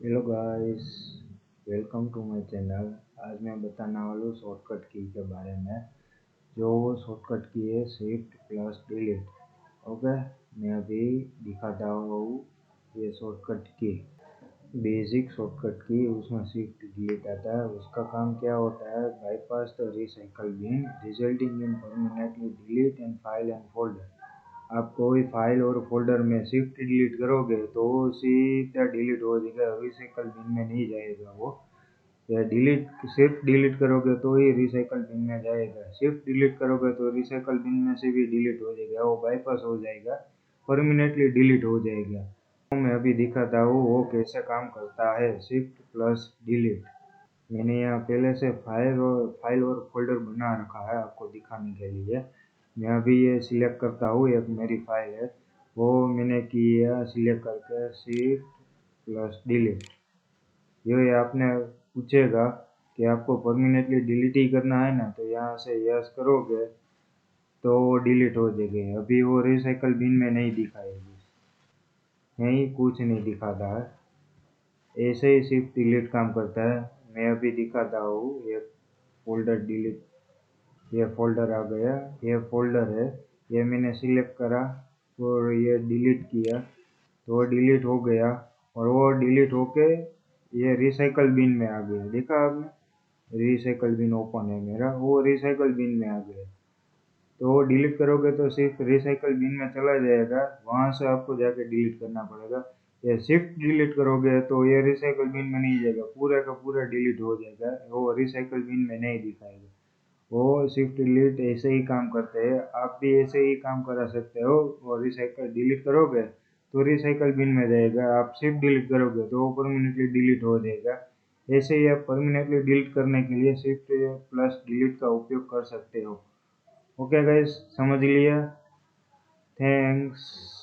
Hello guys, welcome to my channel. आज मैं बताने वाला हूँ शॉर्टकट की के बारे में। जो शॉर्टकट की है शिफ्ट प्लस डिलीट। ओके, मैं अभी दिखाता हूँ ये शॉर्टकट की, बेसिक शॉर्टकट की। उसमें शिफ्ट डिलीट आता है। उसका काम क्या होता है? Bypass the recycle bin resulting in permanently delete and file and folder. आप कोई फाइल और फोल्डर में शिफ्ट डिलीट करोगे तो वो सीधा डिलीट हो जाएगा, रिसाइकल बिन में नहीं जाएगा वो। या डिलीट शिफ्ट डिलीट करोगे तो ही रिसाइकल बिन में जाएगा। शिफ्ट डिलीट करोगे तो रिसाइकल बिन में से भी डिलीट हो जाएगा, वो बाईपास हो जाएगा, परमानेंटली डिलीट हो जाएगा। तो मैं अभी दिखाता हूँ वो कैसे काम करता है शिफ्ट प्लस डिलीट। मैंने यहाँ पहले से फाइल और फोल्डर बना रखा है आपको दिखाने के लिए। मैं अभी ये सिलेक्ट करता हूँ, एक मेरी फाइल है वो मैंने किया सिलेक्ट करके शिफ्ट प्लस डिलीट। ये आपने पूछेगा कि आपको परमानेंटली डिलीट ही करना है ना, तो यहाँ से यस करोगे तो वो डिलीट हो जाएगी। अभी वो रिसाइकल बिन में नहीं दिखाएगी, नहीं कुछ नहीं दिखाता है। ऐसे ही शिफ्ट डिलीट काम करता है। मैं अभी दिखाता हूँ एक फोल्डर डिलीट। ये फोल्डर आ गया, ये फोल्डर है, ये मैंने सिलेक्ट करा और ये डिलीट किया तो वो डिलीट हो गया। और वो डिलीट होके ये रिसाइकल बिन में आ गया। देखा आपने, रिसाइकल बिन ओपन है मेरा, वो रिसाइकल बिन में आ गया। तो वो डिलीट करोगे तो सिर्फ रिसाइकल बिन में चला जाएगा, वहाँ से आपको जाके डिलीट करना पड़ेगा। ये शिफ्ट डिलीट करोगे तो ये रिसाइकल बिन में नहीं जाएगा, पूरा का पूरा डिलीट हो जाएगा, वो रिसाइकल बिन में नहीं दिखाएगा। वो शिफ्ट डिलीट ऐसे ही काम करते हैं, आप भी ऐसे ही काम करा सकते हो। और रिसाइकल डिलीट करोगे तो रिसाइकल बिन में जाएगा, आप शिफ्ट डिलीट करोगे तो वो परमानेंटली डिलीट हो जाएगा। ऐसे ही आप परमानेंटली डिलीट करने के लिए शिफ्ट प्लस डिलीट का उपयोग कर सकते हो। ओके गाइस, समझ लिया? थैंक्स।